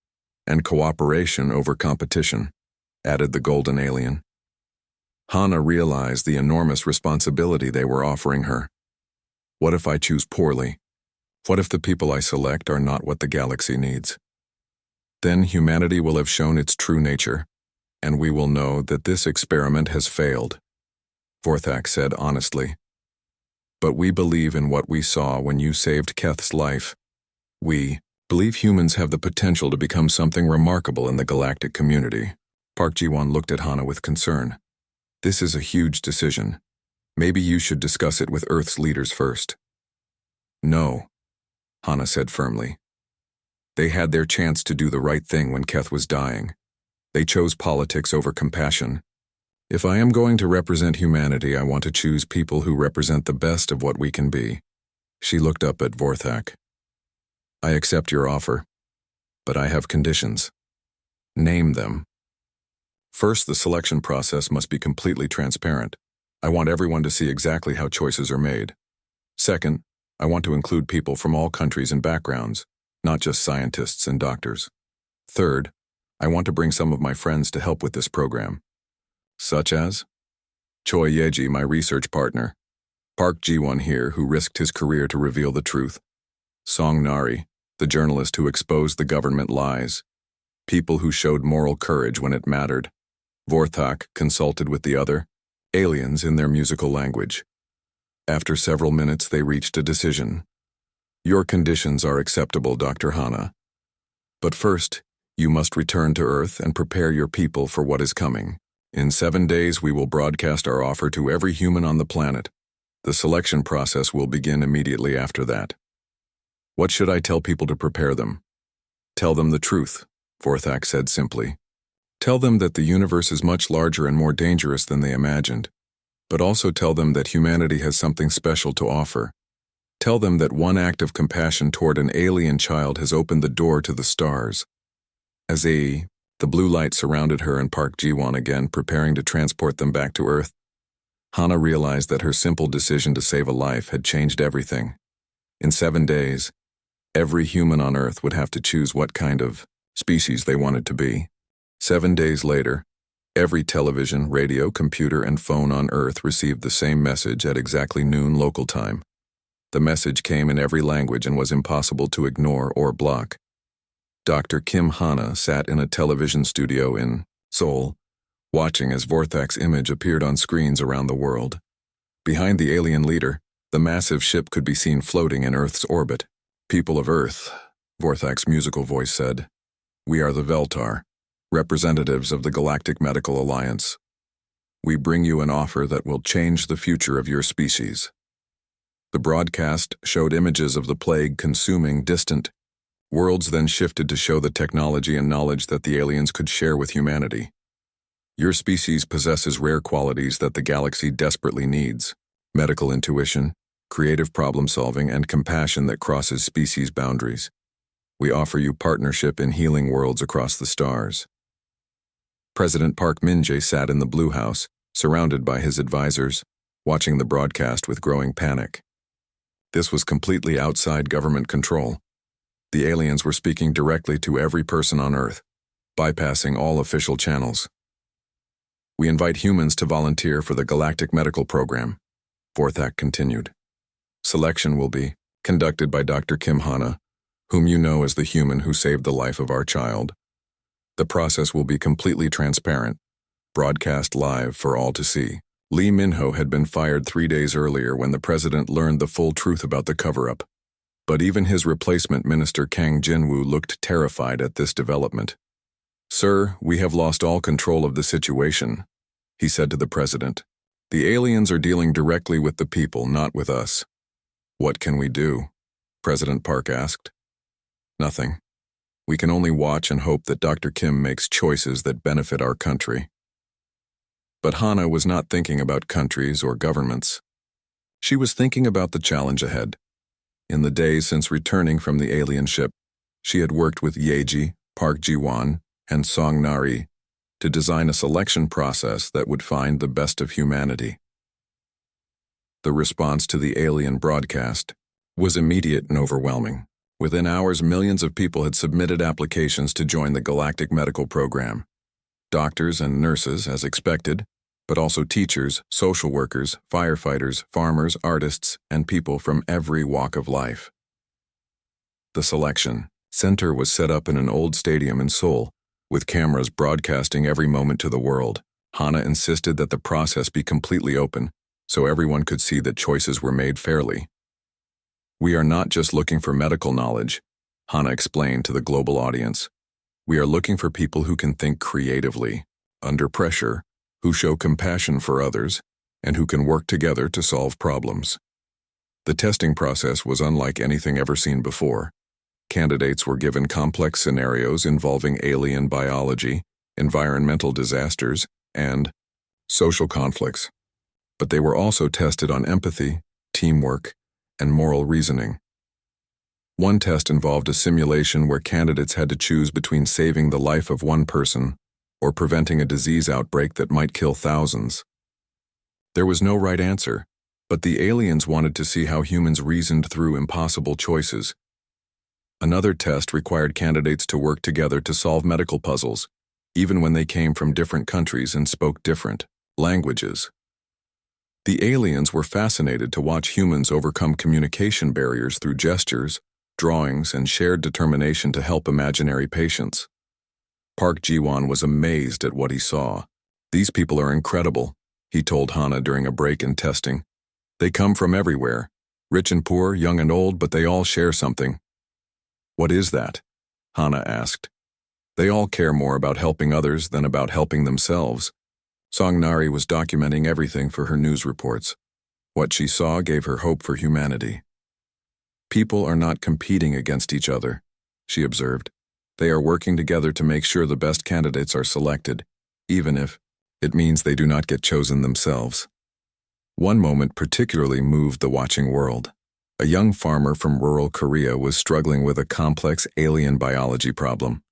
and cooperation over competition, added the golden alien. Hana realized the enormous responsibility they were offering her. What if I choose poorly? What if the people I select are not what the galaxy needs? Then humanity will have shown its true nature. and we will know that this experiment has failed, Vorthak said honestly. But we believe in what we saw when you saved Keth's life. We believe humans have the potential to become something remarkable in the galactic community. Park Ji-won looked at Hana with concern. This is a huge decision. Maybe you should discuss it with Earth's leaders first. No, Hana said firmly. They had their chance to do the right thing when Keth was dying. They chose politics over compassion. If I am going to represent humanity, I want to choose people who represent the best of what we can be. She looked up at Vorthak. I accept your offer, but I have conditions. Name them. First, the selection process must be completely transparent. I want everyone to see exactly how choices are made. Second, I want to include people from all countries and backgrounds, not just scientists and doctors. Third, I want to bring some of my friends to help with this program. Such as? Choi Yeji, my research partner. Park Ji-won here, who risked his career to reveal the truth. Song Nari, the journalist who exposed the government lies. People who showed moral courage when it mattered. Vorthak consulted with the other, aliens in their musical language. After several minutes, they reached a decision. Your conditions are acceptable, Dr. Hana. But first, you must return to Earth and prepare your people for what is coming. In 7 days, we will broadcast our offer to every human on the planet. The selection process will begin immediately after that. What should I tell people to prepare them? Tell them the truth, Vorthak said simply. Tell them that the universe is much larger and more dangerous than they imagined. But also tell them that humanity has something special to offer. Tell them that one act of compassion toward an alien child has opened the door to the stars. As the blue light surrounded her and Park Ji-won again, preparing to transport them back to Earth, Hana realized that her simple decision to save a life had changed everything. In 7 days, every human on Earth would have to choose what kind of species they wanted to be. 7 days later, every television, radio, computer, and phone on Earth received the same message at exactly noon local time. The message came in every language and was impossible to ignore or block. Dr. Kim Hana sat in a television studio in Seoul, watching as Vorthak's image appeared on screens around the world. Behind the alien leader, the massive ship could be seen floating in Earth's orbit. People of Earth, Vorthak's musical voice said, we are the Veltar, representatives of the Galactic Medical Alliance. We bring you an offer that will change the future of your species. The broadcast showed images of the plague consuming distant worlds, then shifted to show the technology and knowledge that the aliens could share with humanity. Your species possesses rare qualities that the galaxy desperately needs: medical intuition, creative problem-solving, and compassion that crosses species boundaries. We offer you partnership in healing worlds across the stars. President Park Min-jae sat in the Blue House, surrounded by his advisors, watching the broadcast with growing panic. This was completely outside government control. The aliens were speaking directly to every person on Earth, bypassing all official channels. We invite humans to volunteer for the Galactic Medical Program, Vorthak continued. Selection will be conducted by Dr. Kim Hana, whom you know as the human who saved the life of our child. The process will be completely transparent, broadcast live for all to see. Lee Min-ho had been fired 3 days earlier when the president learned the full truth about the cover-up. But even his replacement minister Kang Jin-woo looked terrified at this development. Sir, we have lost all control of the situation, he said to the president. The aliens are dealing directly with the people, not with us. What can we do? President Park asked. Nothing. We can only watch and hope that Dr. Kim makes choices that benefit our country. But Hana was not thinking about countries or governments. She was thinking about the challenge ahead. In the days since returning from the alien ship, she had worked with Yeji, Park Ji-won, and Song Nari to design a selection process that would find the best of humanity. The response to the alien broadcast was immediate and overwhelming. Within hours, millions of people had submitted applications to join the Galactic Medical Program. Doctors and nurses, as expected, but also teachers, social workers, firefighters, farmers, artists, and people from every walk of life. The selection center was set up in an old stadium in Seoul, With cameras broadcasting every moment to the world, Hana insisted that the process be completely open, so everyone could see that choices were made fairly. "We are not just looking for medical knowledge," Hana explained to the global audience. "We are looking for people who can think creatively, under pressure, who show compassion for others, and who can work together to solve problems." The testing process was unlike anything ever seen before. Candidates were given complex scenarios involving alien biology, environmental disasters, and social conflicts. But they were also tested on empathy, teamwork, and moral reasoning. One test involved a simulation where candidates had to choose between saving the life of one person or preventing a disease outbreak that might kill thousands. There was no right answer, but the aliens wanted to see how humans reasoned through impossible choices. Another test required candidates to work together to solve medical puzzles, even when they came from different countries and spoke different languages. The aliens were fascinated to watch humans overcome communication barriers through gestures, drawings, and shared determination to help imaginary patients. Park Ji-won was amazed at what he saw. "These people are incredible," he told Hana during a break in testing. "They come from everywhere, rich and poor, young and old, but they all share something." "What is that?" Hana asked. "They all care more about helping others than about helping themselves." Songnari was documenting everything for her news reports. What she saw gave her hope for humanity. "People are not competing against each other," she observed. "They are working together to make sure the best candidates are selected, even if it means they do not get chosen themselves." One moment particularly moved the watching world. A young farmer from rural Korea was struggling with a complex alien biology problem.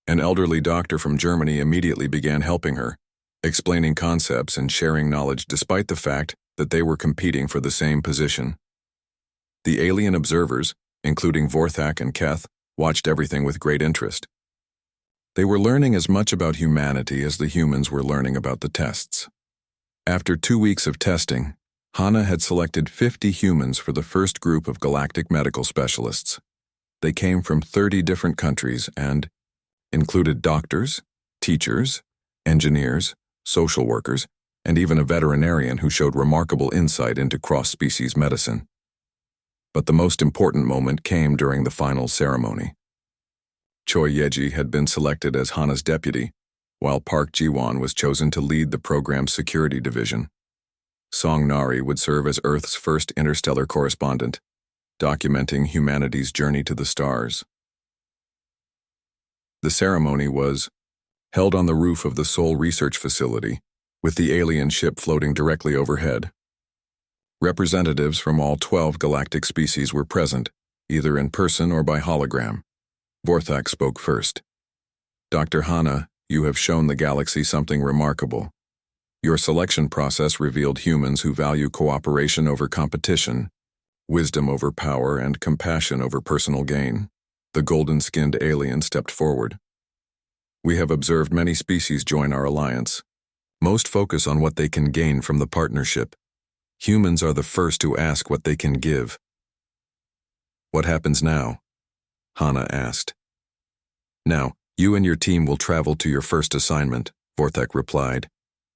An elderly doctor from Germany immediately began helping her, explaining concepts and sharing knowledge despite the fact that they were competing for the same position. The alien observers, including Vorthak and Keth, watched everything with great interest. They were learning as much about humanity as the humans were learning about the tests. After 2 weeks of testing, Hana had selected 50 humans for the first group of galactic medical specialists. They came from 30 different countries and included doctors, teachers, engineers, social workers, and even a veterinarian who showed remarkable insight into cross-species medicine. But the most important moment came during the final ceremony. Choi Yeji had been selected as Hana's deputy, while Park Ji-won was chosen to lead the program's security division. Songnari would serve as Earth's first interstellar correspondent, documenting humanity's journey to the stars. The ceremony was held on the roof of the Seoul Research Facility, with the alien ship floating directly overhead. Representatives from all 12 galactic species were present, either in person or by hologram. Vorthak spoke first. "Dr. Hana, you have shown the galaxy something remarkable. Your selection process revealed humans who value cooperation over competition, wisdom over power, and compassion over personal gain." The golden-skinned alien stepped forward. "We have observed many species join our alliance. Most focus on what they can gain from the partnership. Humans are the first to ask what they can give." "What happens now?" Hana asked. "Now, you and your team will travel to your first assignment," Vorthak replied.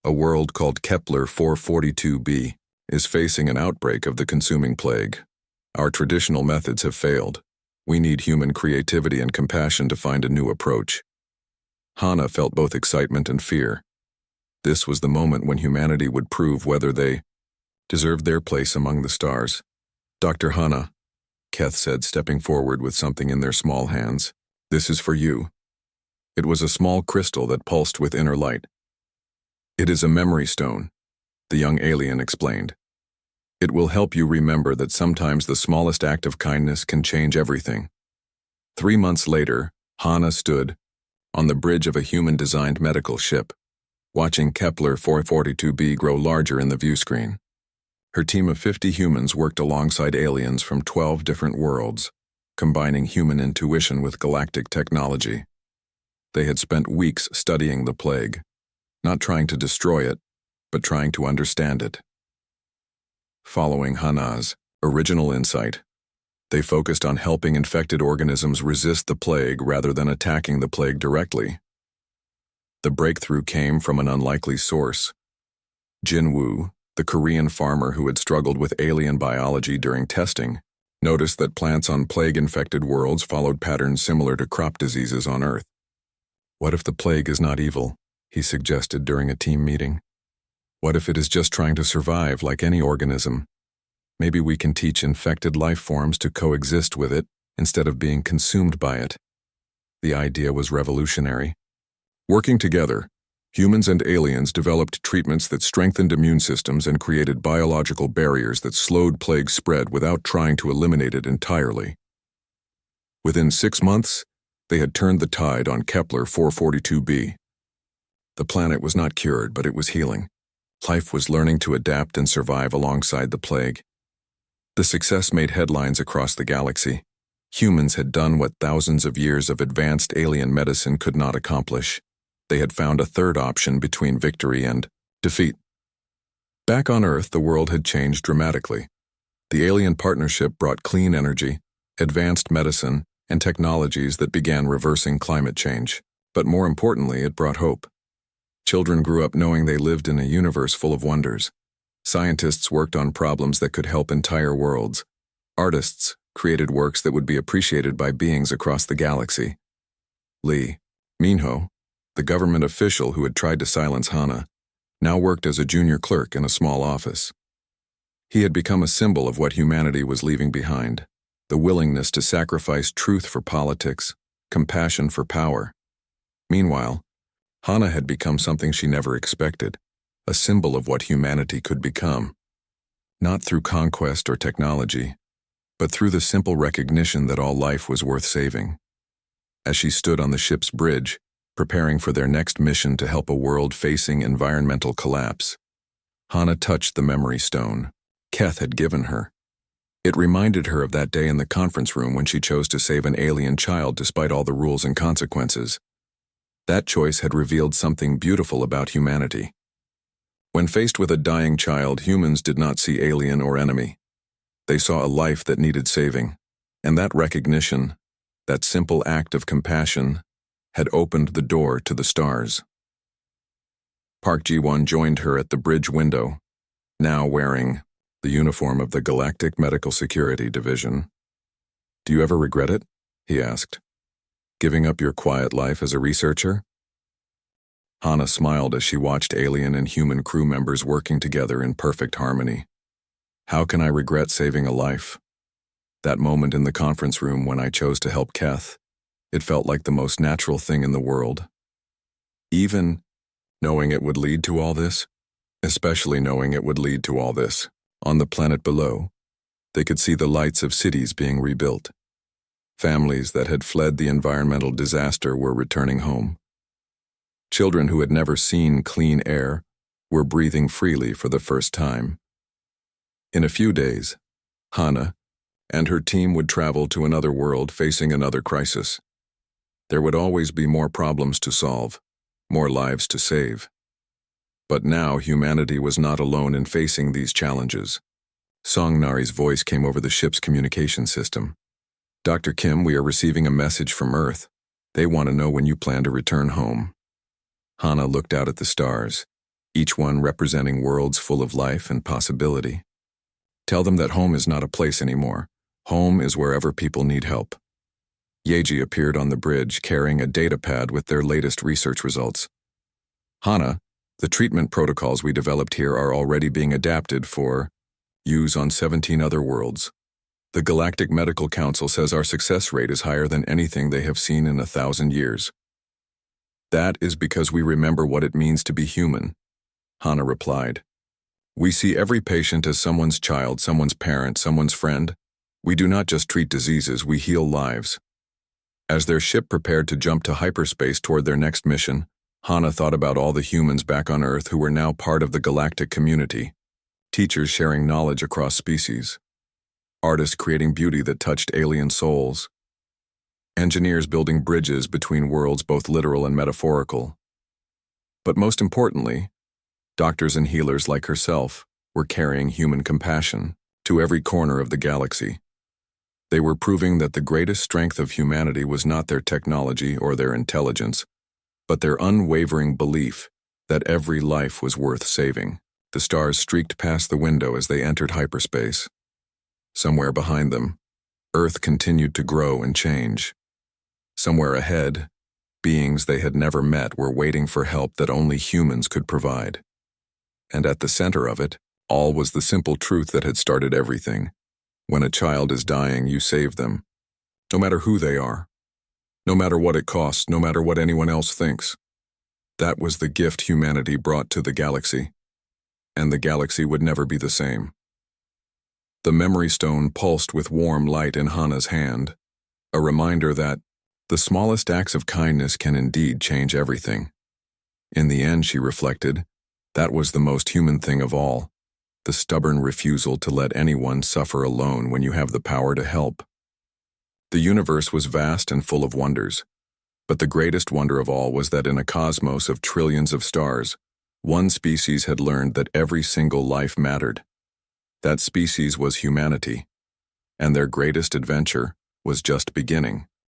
"A world called Kepler 442b is facing an outbreak of the consuming plague. Our traditional methods have failed. We need human creativity and compassion to find a new approach." Hana felt both excitement and fear. This was the moment when humanity would prove whether they deserved their place among the stars. "Dr. Hana," Keth said, stepping forward with something in their small hands, "this is for you." It was a small crystal that pulsed with inner light. "It is a memory stone," the young alien explained. "It will help you remember that sometimes the smallest act of kindness can change everything." 3 months later, Hana stood on the bridge of a human-designed medical ship, watching Kepler 442b grow larger in the viewscreen. Her team of 50 humans worked alongside aliens from 12 different worlds, combining human intuition with galactic technology. They had spent weeks studying the plague, not trying to destroy it, but trying to understand it. Following Hana's original insight, they focused on helping infected organisms resist the plague rather than attacking the plague directly. The breakthrough came from an unlikely source. Jin Woo, the Korean farmer who had struggled with alien biology during testing, noticed that plants on plague-infected worlds followed patterns similar to crop diseases on Earth. What if the plague is not evil? He suggested during a team meeting. What if it is just trying to survive like any organism? Maybe we can teach infected life forms to coexist with it instead of being consumed by it. The idea was revolutionary. Working together, humans and aliens developed treatments that strengthened immune systems and created biological barriers that slowed plague spread without trying to eliminate it entirely. Within 6 months, they had turned the tide on Kepler 442b. The planet was not cured, but it was healing. Life was learning to adapt and survive alongside the plague. The success made headlines across the galaxy. Humans had done what thousands of years of advanced alien medicine could not accomplish. They had found a third option between victory and defeat. Back on Earth, the world had changed dramatically. The alien partnership brought clean energy, advanced medicine, and technologies that began reversing climate change. But more importantly, it brought hope. Children grew up knowing they lived in a universe full of wonders. Scientists worked on problems that could help entire worlds. Artists created works that would be appreciated by beings across the galaxy. Lee Minho, the government official who had tried to silence Hana, now worked as a junior clerk in a small office. He had become a symbol of what humanity was leaving behind, the willingness to sacrifice truth for politics, compassion for power. Meanwhile, Hana had become something she never expected, a symbol of what humanity could become. Not through conquest or technology, but through the simple recognition that all life was worth saving. As she stood on the ship's bridge, preparing for their next mission to help a world facing environmental collapse, Hana touched the memory stone Keth had given her. It reminded her of that day in the conference room when she chose to save an alien child despite all the rules and consequences. That choice had revealed something beautiful about humanity. When faced with a dying child, humans did not see alien or enemy. They saw a life that needed saving, and that recognition, that simple act of compassion, had opened the door to the stars. Park Ji-won joined her at the bridge window, now wearing the uniform of the Galactic Medical Security Division. "Do you ever regret it?" he asked. "Giving up your quiet life as a researcher?" Hana smiled as she watched alien and human crew members working together in perfect harmony. "How can I regret saving a life? That moment in the conference room when I chose to help Keth, it felt like the most natural thing in the world. Even knowing it would lead to all this, especially knowing it would lead to all this. On the planet below, they could see the lights of cities being rebuilt. Families that had fled the environmental disaster were returning home. Children who had never seen clean air were breathing freely for the first time. In a few days, Hana and her team would travel to another world facing another crisis. There would always be more problems to solve, more lives to save. But now humanity was not alone in facing these challenges. Song Nari's voice came over the ship's communication system. "Dr. Kim, we are receiving a message from Earth. They want to know when you plan to return home." Hana looked out at the stars, each one representing worlds full of life and possibility. "Tell them that home is not a place anymore. Home is wherever people need help." Yeji appeared on the bridge carrying a data pad with their latest research results. "Hana, the treatment protocols we developed here are already being adapted for use on 17 other worlds. The Galactic Medical Council says our success rate is higher than anything they have seen in 1,000 years. That is because we remember what it means to be human," Hana replied. "We see every patient as someone's child, someone's parent, someone's friend. We do not just treat diseases, we heal lives." As their ship prepared to jump to hyperspace toward their next mission, Hana thought about all the humans back on Earth who were now part of the galactic community. Teachers sharing knowledge across species. Artists creating beauty that touched alien souls. Engineers building bridges between worlds both literal and metaphorical. But most importantly, doctors and healers like herself were carrying human compassion to every corner of the galaxy. They were proving that the greatest strength of humanity was not their technology or their intelligence, but their unwavering belief that every life was worth saving. The stars streaked past the window as they entered hyperspace. Somewhere behind them, Earth continued to grow and change. Somewhere ahead, beings they had never met were waiting for help that only humans could provide. And at the center of it, all was the simple truth that had started everything. When a child is dying, you save them. No matter who they are. No matter what it costs, no matter what anyone else thinks. That was the gift humanity brought to the galaxy. And the galaxy would never be the same. The memory stone pulsed with warm light in Hannah's hand, a reminder that the smallest acts of kindness can indeed change everything. In the end, she reflected, that was the most human thing of all, the stubborn refusal to let anyone suffer alone when you have the power to help. The universe was vast and full of wonders, but the greatest wonder of all was that in a cosmos of trillions of stars, one species had learned that every single life mattered. That species was humanity, and their greatest adventure was just beginning.